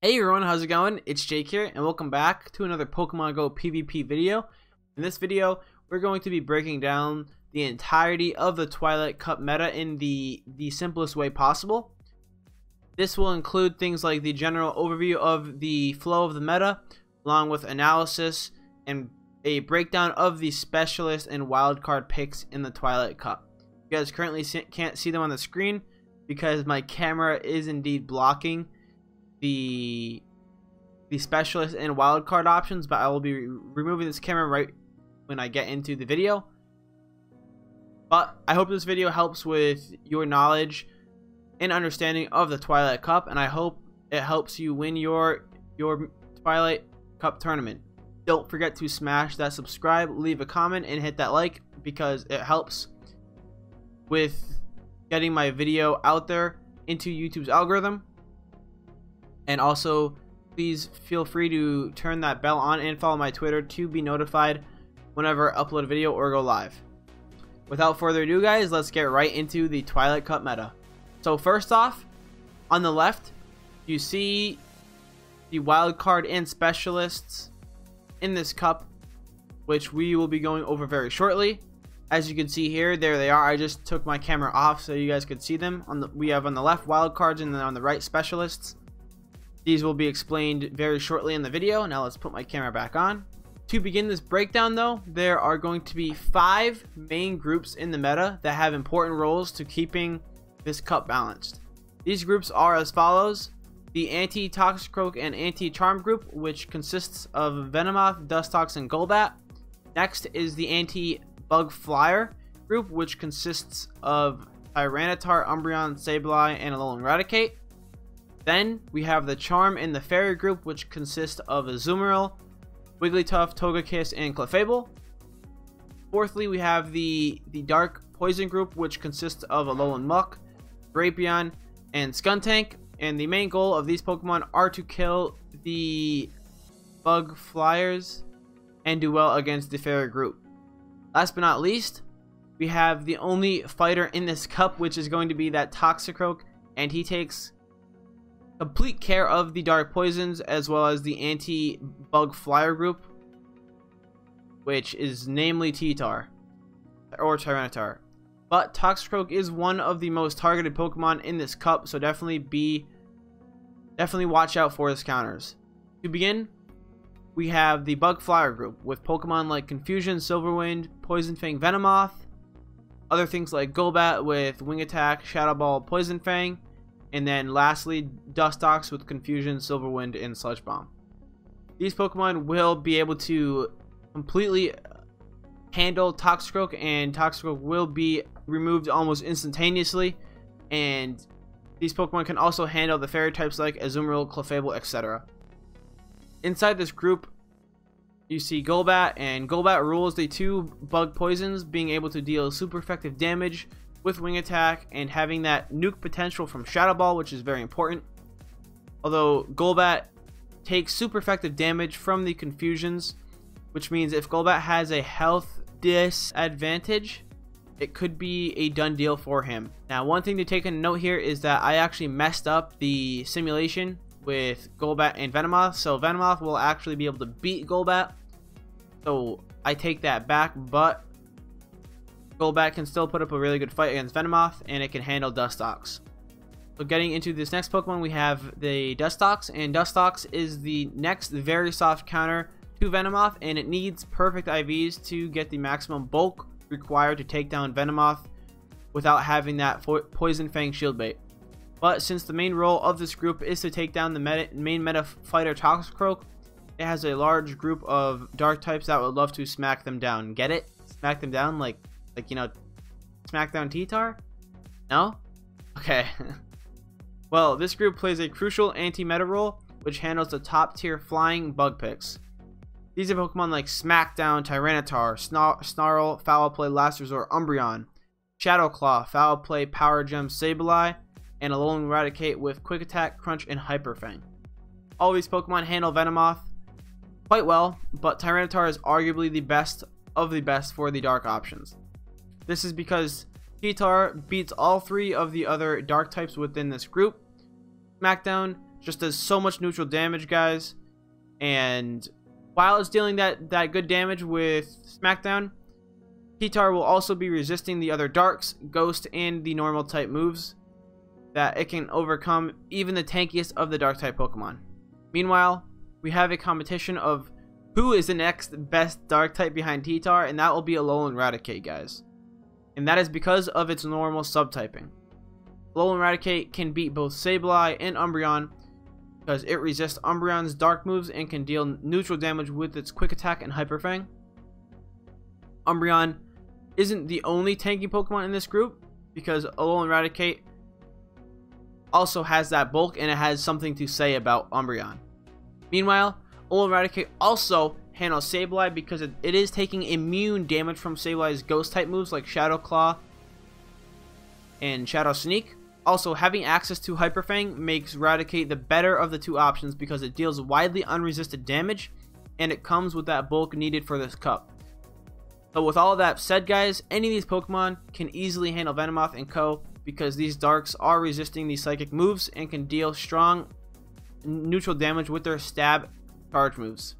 Hey everyone, how's it going? It's Jake here, and welcome back to another Pokemon Go PvP video. In this video, we're going to be breaking down the entirety of the Twilight Cup meta in the simplest way possible. This will include things like the general overview of the flow of the meta, along with analysis and a breakdown of the specialist and wildcard picks in the Twilight Cup. You guys currently can't see them on the screen because my camera is indeed blocking the specialist and wildcard options, but I will be removing this camera right when I get into the video. But I hope this video helps with your knowledge and understanding of the Twilight Cup, and I hope it helps you win your Twilight Cup tournament. Don't forget to smash that subscribe, leave a comment, and hit that like, because it helps with getting my video out there into YouTube's algorithm. And also, please feel free to turn that bell on and follow my Twitter to be notified whenever I upload a video or go live. Without further ado, guys, let's get right into the Twilight Cup meta. So first off, on the left, you see the wild card and specialists in this cup, which we will be going over very shortly. As you can see here, there they are. I just took my camera off so you guys could see them. We have on the left wild cards, and then on the right specialists. These will be explained very shortly in the video. Now let's put my camera back on. To begin this breakdown though, there are going to be 5 main groups in the meta that have important roles to keeping this cup balanced. These groups are as follows: the anti-Toxicroak and anti-Charm group, which consists of Venomoth, Dustox, and Golbat. Next is the anti-Bug Flyer group, which consists of Tyranitar, Umbreon, Sableye, and Alolan Raticate. Then we have the Charm and the Fairy group, which consist of Azumarill, Wigglytuff, Togekiss, and Clefable. Fourthly, we have the Dark Poison group, which consists of Alolan Muck, Drapion, and Skuntank. And the main goal of these Pokemon are to kill the Bug Flyers and do well against the Fairy group. Last but not least, we have the only fighter in this cup, which is going to be that Toxicroak, and he takes complete care of the Dark Poisons as well as the anti-Bug Flyer group, which is namely T-Tar or Tyranitar. But Toxicroak is one of the most targeted Pokemon in this cup, so definitely watch out for his counters. To begin, we have the Bug Flyer group with Pokemon like Confusion, Silverwind, Poison Fang, Venomoth, other things like Golbat with Wing Attack, Shadow Ball, Poison Fang, and then lastly Dustox with Confusion, Silverwind, and Sludge Bomb. These Pokemon will be able to completely handle Toxicroak, and Toxicroak will be removed almost instantaneously, and these Pokemon can also handle the fairy types like Azumarill, Clefable, etc. Inside this group, you see Golbat, and Golbat rules the 2 bug poisons, being able to deal super effective damage with Wing Attack and having that nuke potential from Shadow Ball, which is very important. Although Golbat takes super effective damage from the Confusions, which means if Golbat has a health disadvantage, it could be a done deal for him. Now, one thing to take a note here is that I actually messed up the simulation with Golbat and Venomoth, so Venomoth will actually be able to beat Golbat, so I take that back, but Golbat can still put up a really good fight against Venomoth, and it can handle Dustox. So getting into this next Pokemon, we have the Dustox, and Dustox is the next very soft counter to Venomoth, and it needs perfect IVs to get the maximum bulk required to take down Venomoth without having that Poison Fang shield bait. But since the main role of this group is to take down the main meta fighter Toxicroak, it has a large group of dark types that would love to smack them down. Get it? Smack them down like you know, Smackdown T-Tar? No? Okay. Well, this group plays a crucial anti-meta role, which handles the top tier flying bug picks. These are Pokemon like Smackdown, Tyranitar, Snarl, Foul Play, Last Resort, Umbreon, Shadow Claw, Foul Play, Power Gem, Sableye, and Alolan Raticate with Quick Attack, Crunch, and Hyper Fang. All these Pokemon handle Venomoth quite well, but Tyranitar is arguably the best of the best for the dark options. This is because T-Tar beats all 3 of the other dark types within this group. Smackdown just does so much neutral damage, guys. And while it's dealing that good damage with Smackdown, T-Tar will also be resisting the other Darks, Ghost, and the normal type moves that it can overcome even the tankiest of the Dark type Pokemon. Meanwhile, we have a competition of who is the next best Dark type behind T-Tar, and that will be Alolan Raticate, guys. And that is because of its normal subtyping. Alolan Raticate can beat both Sableye and Umbreon because it resists Umbreon's dark moves and can deal neutral damage with its Quick Attack and Hyper Fang. Umbreon isn't the only tanky Pokemon in this group because Alolan Raticate also has that bulk and it has something to say about Umbreon. Meanwhile, Alolan Raticate also handles Sableye because it is taking immune damage from Sableye's ghost type moves like Shadow Claw and Shadow Sneak. Also, having access to Hyper Fang makes Raticate the better of the two options because it deals widely unresisted damage and it comes with that bulk needed for this cup. So with all of that said, guys, any of these Pokemon can easily handle Venomoth and Co. because these Darks are resisting these psychic moves and can deal strong neutral damage with their stab charge moves.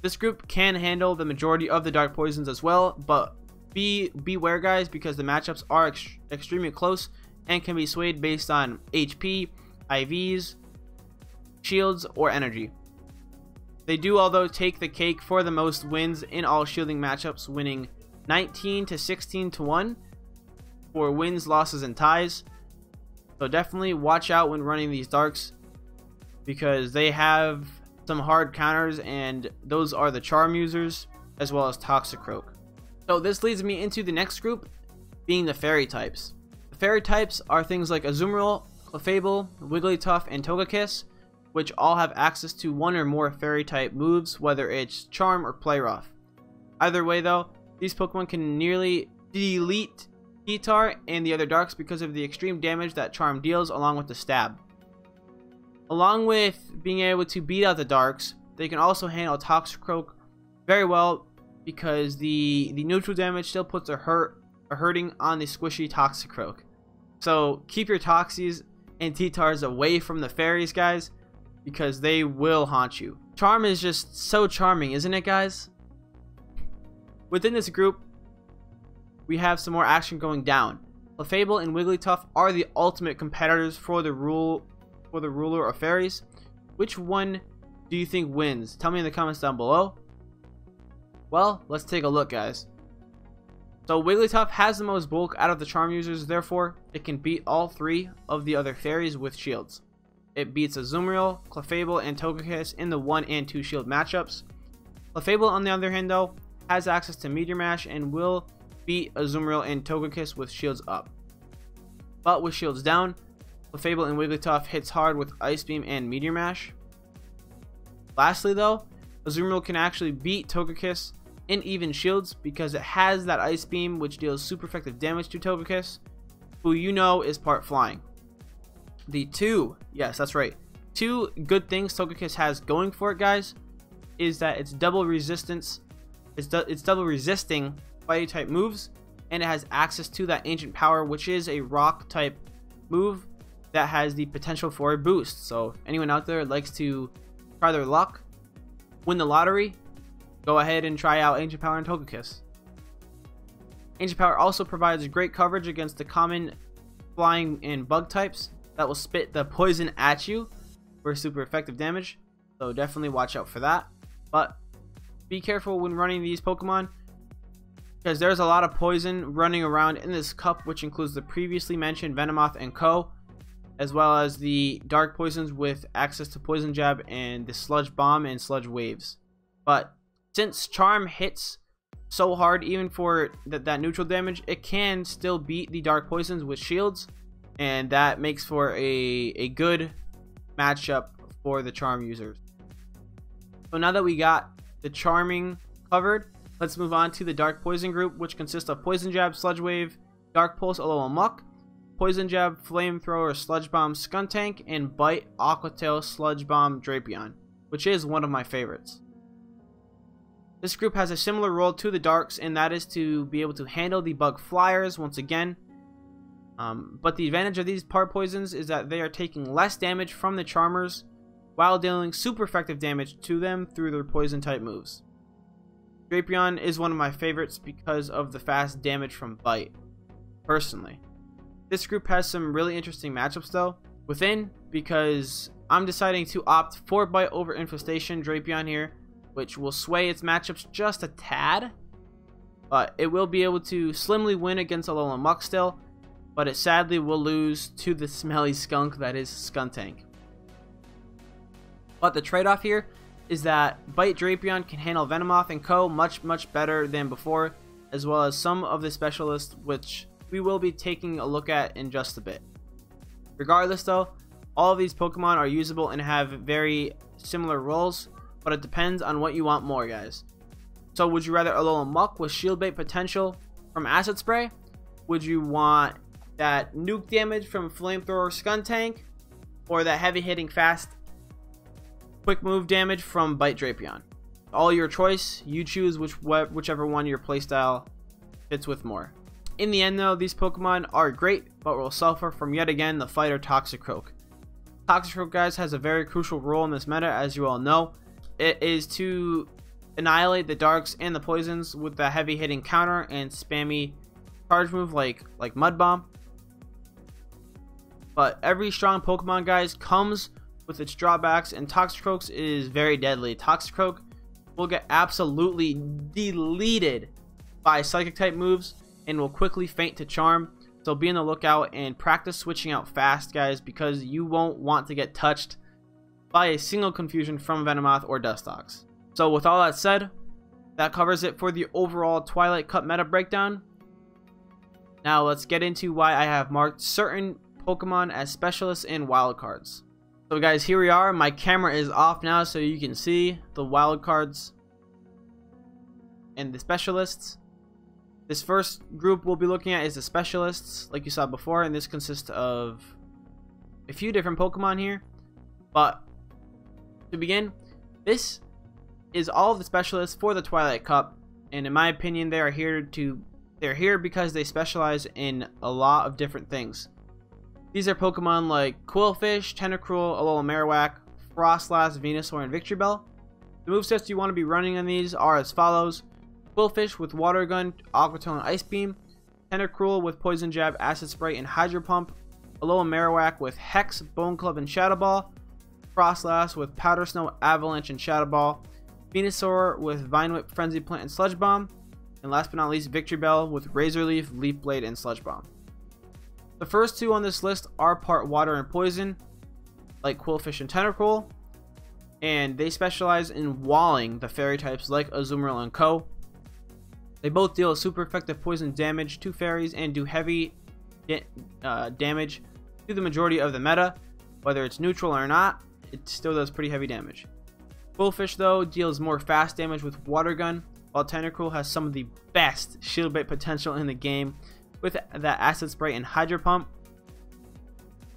This group can handle the majority of the Dark Poisons as well, but beware, guys, because the matchups are extremely close and can be swayed based on HP, IVs, shields, or energy. They do, although, take the cake for the most wins in all shielding matchups, winning 19 to 16 to 1 for wins, losses, and ties. So definitely watch out when running these Darks because they have some hard counters, and those are the Charm users as well as Toxicroak. So this leads me into the next group, being the Fairy types. The Fairy types are things like Azumarill, Clefable, Wigglytuff, and Togekiss, which all have access to one or more Fairy type moves, whether it's Charm or Play Rough. Either way though, these Pokemon can nearly delete T-Tar and the other Darks because of the extreme damage that Charm deals along with the stab. Along with being able to beat out the Darks, they can also handle Toxicroak very well because the neutral damage still puts a hurting on the squishy Toxicroak. So keep your Toxies and T-Tars away from the Fairies, guys, because they will haunt you. Charm is just so charming, isn't it, guys? Within this group, we have some more action going down. Clefable and Wigglytuff are the ultimate competitors for the ruler of Fairies. Which one do you think wins? Tell me in the comments down below. Well, let's take a look, guys. So Wigglytuff has the most bulk out of the Charm users, therefore it can beat all three of the other Fairies with shields. It beats Azumarill, Clefable, and Togekiss in the 1 and 2 shield matchups. Clefable, on the other hand though, has access to Meteor Mash and will beat Azumarill and Togekiss with shields up. But with shields down, Clefable and Wigglytuff hits hard with Ice Beam and Meteor Mash. Lastly though, Azumarill can actually beat Togekiss in even shields because it has that Ice Beam which deals super effective damage to Togekiss, who you know is part flying. The two good things Togekiss has going for it, guys, is that it's double resistance, it's double resisting fighting type moves, and it has access to that ancient power, which is a rock type move that has the potential for a boost. So if anyone out there likes to try their luck, win the lottery, go ahead and try out Ancient Power and Togekiss. Ancient Power also provides great coverage against the common flying and bug types that will spit the poison at you for super effective damage. So definitely watch out for that. But be careful when running these Pokemon because there's a lot of poison running around in this cup, which includes the previously mentioned Venomoth and Co, as well as the Dark Poisons with access to Poison Jab and the Sludge Bomb and Sludge Waves. But since Charm hits so hard even for that neutral damage, it can still beat the Dark Poisons with shields, and that makes for a good matchup for the Charm users. So now that we got the Charming covered, let's move on to the Dark Poison group, which consists of Poison Jab, Sludge Wave, Dark Pulse, Alolan Muck, Poison Jab, Flamethrower, Sludge Bomb, Skuntank, and Bite, Aqua Tail, Sludge Bomb, Drapion, which is one of my favorites. This group has a similar role to the Darks, and that is to be able to handle the Bug Flyers once again. But the advantage of these part poisons is that they are taking less damage from the Charmers while dealing super effective damage to them through their poison type moves. Drapion is one of my favorites because of the fast damage from Bite, personally. This group has some really interesting matchups though within, because I'm deciding to opt for Bite over Infestation Drapion here, which will sway its matchups just a tad, but it will be able to slimly win against Alolan Muck still, but it sadly will lose to the smelly skunk that is Skuntank. But the trade-off here is that Bite Drapion can handle Venomoth and Co. much better than before, as well as some of the specialists, which we will be taking a look at in just a bit. Regardless though, all of these Pokemon are usable and have very similar roles, but it depends on what you want more, guys. So would you rather Alolan Muck with Shield Bait potential from Acid Spray? Would you want that nuke damage from Flamethrower Skuntank? Or that heavy hitting fast quick move damage from Bite Drapion? All your choice, you choose whichever one your playstyle fits with more. In the end though, these Pokemon are great, but will suffer from yet again the fighter Toxicroak. Toxicroak, guys, has a very crucial role in this meta, as you all know. It is to annihilate the darks and the poisons with the heavy hitting counter and spammy charge move like Mud Bomb. But every strong Pokemon, guys, comes with its drawbacks, and Toxicroak is very deadly. Toxicroak will get absolutely deleted by Psychic type moves and will quickly faint to Charm. So be on the lookout and practice switching out fast, guys, because you won't want to get touched by a single confusion from Venomoth or Dustox. So with all that said, that covers it for the overall Twilight Cup meta breakdown. Now let's get into why I have marked certain Pokemon as specialists and wildcards. So guys, here we are. My camera is off now so you can see the wildcards and the specialists. This first group we'll be looking at is the specialists, like you saw before, and this consists of a few different Pokemon here. But to begin, this is all of the specialists for the Twilight Cup, and in my opinion, they're here because they specialize in a lot of different things. These are Pokemon like Quillfish, Tentacruel, Alolan Marowak, Frostlass, Venusaur, and Victreebel. The movesets you want to be running on these are as follows: Quillfish with Water Gun, Aqua Tail, and Ice Beam; Tentacruel with Poison Jab, Acid Spray, and Hydro Pump; Alolan Marowak with Hex, Bone Club, and Shadow Ball; Frostlass with Powder Snow, Avalanche, and Shadow Ball; Venusaur with Vine Whip, Frenzy Plant, and Sludge Bomb; and last but not least, Victreebel with Razor Leaf, Leaf Blade, and Sludge Bomb. The first two on this list are part water and poison, like Quillfish and Tentacruel, and they specialize in walling the fairy types like Azumarill and Co. They both deal super effective poison damage to fairies and do heavy damage to the majority of the meta. Whether it's neutral or not, it still does pretty heavy damage. Quillfish though deals more fast damage with Water Gun, while Tentacruel has some of the best Shield Bait potential in the game with that Acid Spray and Hydro Pump.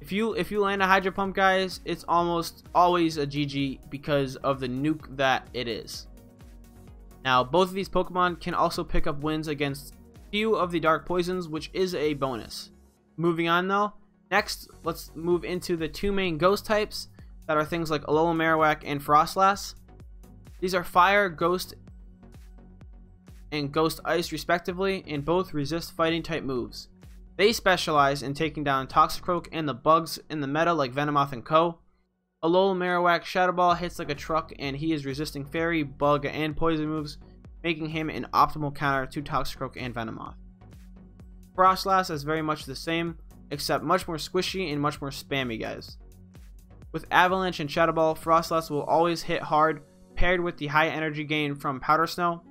If you land a Hydro Pump, guys, it's almost always a GG because of the nuke that it is. Now, both of these Pokemon can also pick up wins against few of the dark poisons, which is a bonus. Moving on though, next let's move into the two main ghost types that are things like Alolan Marowak and Frostlass. These are Fire, Ghost, and Ghost Ice respectively, and both resist fighting type moves. They specialize in taking down Toxicroak and the bugs in the meta like Venomoth and Co. Alolan Marowak Shadow Ball hits like a truck, and he is resisting fairy, bug, and poison moves, making him an optimal counter to Toxicroak and Venomoth. Frostlass is very much the same, except much more squishy and much more spammy, guys. With Avalanche and Shadow Ball, Frostlass will always hit hard, paired with the high energy gain from Powder Snow.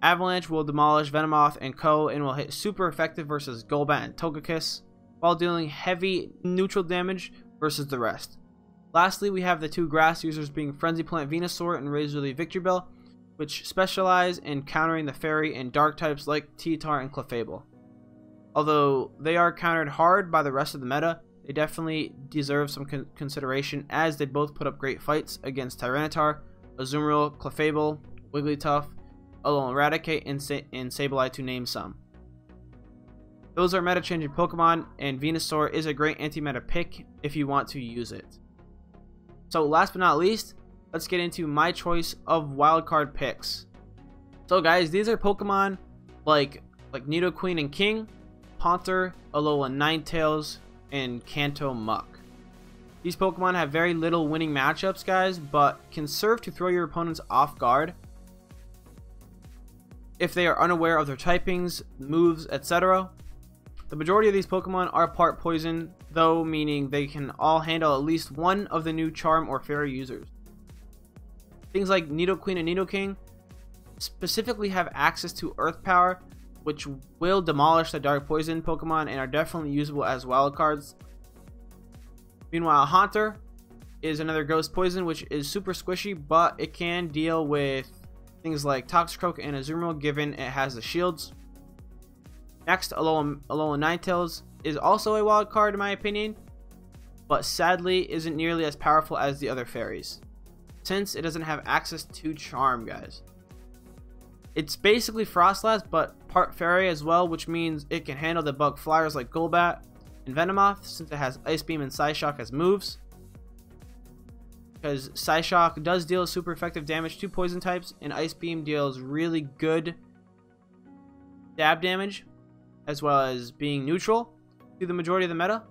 Avalanche will demolish Venomoth and Co. and will hit super effective versus Golbat and Togekiss, while dealing heavy neutral damage versus the rest. Lastly, we have the two grass users being Frenzy Plant Venusaur and Razor Leaf Victreebel, which specialize in countering the fairy and dark types like T-Tar and Clefable. Although they are countered hard by the rest of the meta, they definitely deserve some consideration, as they both put up great fights against Tyranitar, Azumarill, Clefable, Wigglytuff, Alolan Raticate, and Sableye, to name some. Those are meta changing Pokemon, and Venusaur is a great anti-meta pick if you want to use it. So last but not least, let's get into my choice of wildcard picks. So guys, these are Pokemon like Nidoqueen and King, Haunter, Alola Ninetales, and Kanto Muck. These Pokemon have very little winning matchups, guys, but can serve to throw your opponents off guard if they are unaware of their typings, moves, etc. The majority of these Pokemon are part poison, though, meaning they can all handle at least one of the new Charm or Fairy users. Things like Nidoqueen and Nidoking specifically have access to Earth Power, which will demolish the Dark Poison Pokemon and are definitely usable as wild cards. Meanwhile, Haunter is another Ghost Poison, which is super squishy, but it can deal with things like Toxicroak and Azumarill, given it has the shields. Next, Alola Ninetales is also a wild card in my opinion, but sadly isn't nearly as powerful as the other fairies, since it doesn't have access to Charm, guys. It's basically Frostlass, but part fairy as well, which means it can handle the bug flyers like Golbat and Venomoth, since it has Ice Beam and Psyshock as moves. Because Psyshock does deal super effective damage to poison types, and Ice Beam deals really good stab damage, as well as being neutral to the majority of the meta.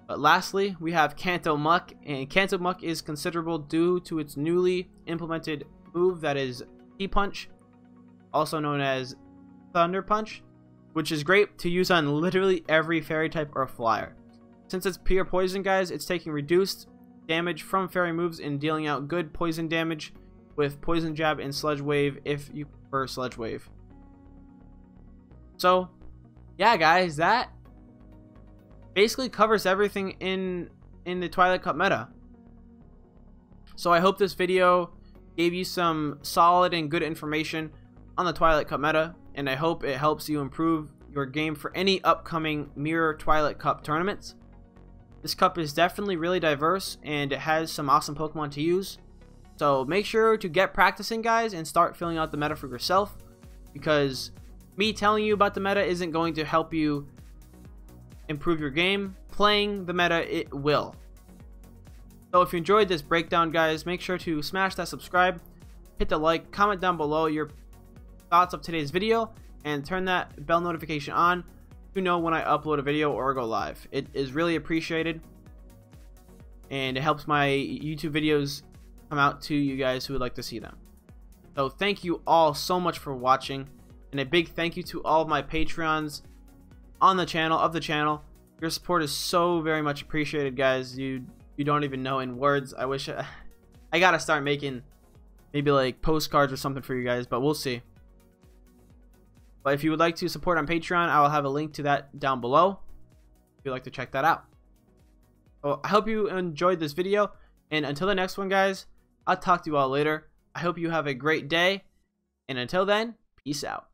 But lastly, we have Kanto Muck, and Kanto Muck is considerable due to its newly implemented move that is T-Punch, also known as Thunder Punch, which is great to use on literally every fairy type or flyer. Since it's pure poison, guys, it's taking reduced damage from fairy moves and dealing out good poison damage with Poison Jab and Sludge Wave if you prefer Sludge Wave. So yeah, guys, that basically covers everything in the Twilight Cup meta. So I hope this video gave you some solid and good information on the Twilight Cup meta, and I hope it helps you improve your game for any upcoming Mirror Twilight Cup tournaments. This cup is definitely really diverse, and it has some awesome Pokemon to use. So make sure to get practicing, guys, and start filling out the meta for yourself, because me telling you about the meta isn't going to help you improve your game. Playing the meta, it will. So if you enjoyed this breakdown, guys, make sure to smash that subscribe, hit the like, comment down below your thoughts of today's video, and turn that bell notification on to know when I upload a video or go live. It is really appreciated, and it helps my YouTube videos come out to you guys who would like to see them. So thank you all so much for watching, and a big thank you to all of my Patreons on the channel. Your support is so very much appreciated, guys. You don't even know in words. I wish I gotta start making maybe like postcards or something for you guys, but we'll see. But if you would like to support on Patreon, I will have a link to that down below if you'd like to check that out. Well, I hope you enjoyed this video, and until the next one, guys, I'll talk to you all later. I hope you have a great day, and until then, peace out.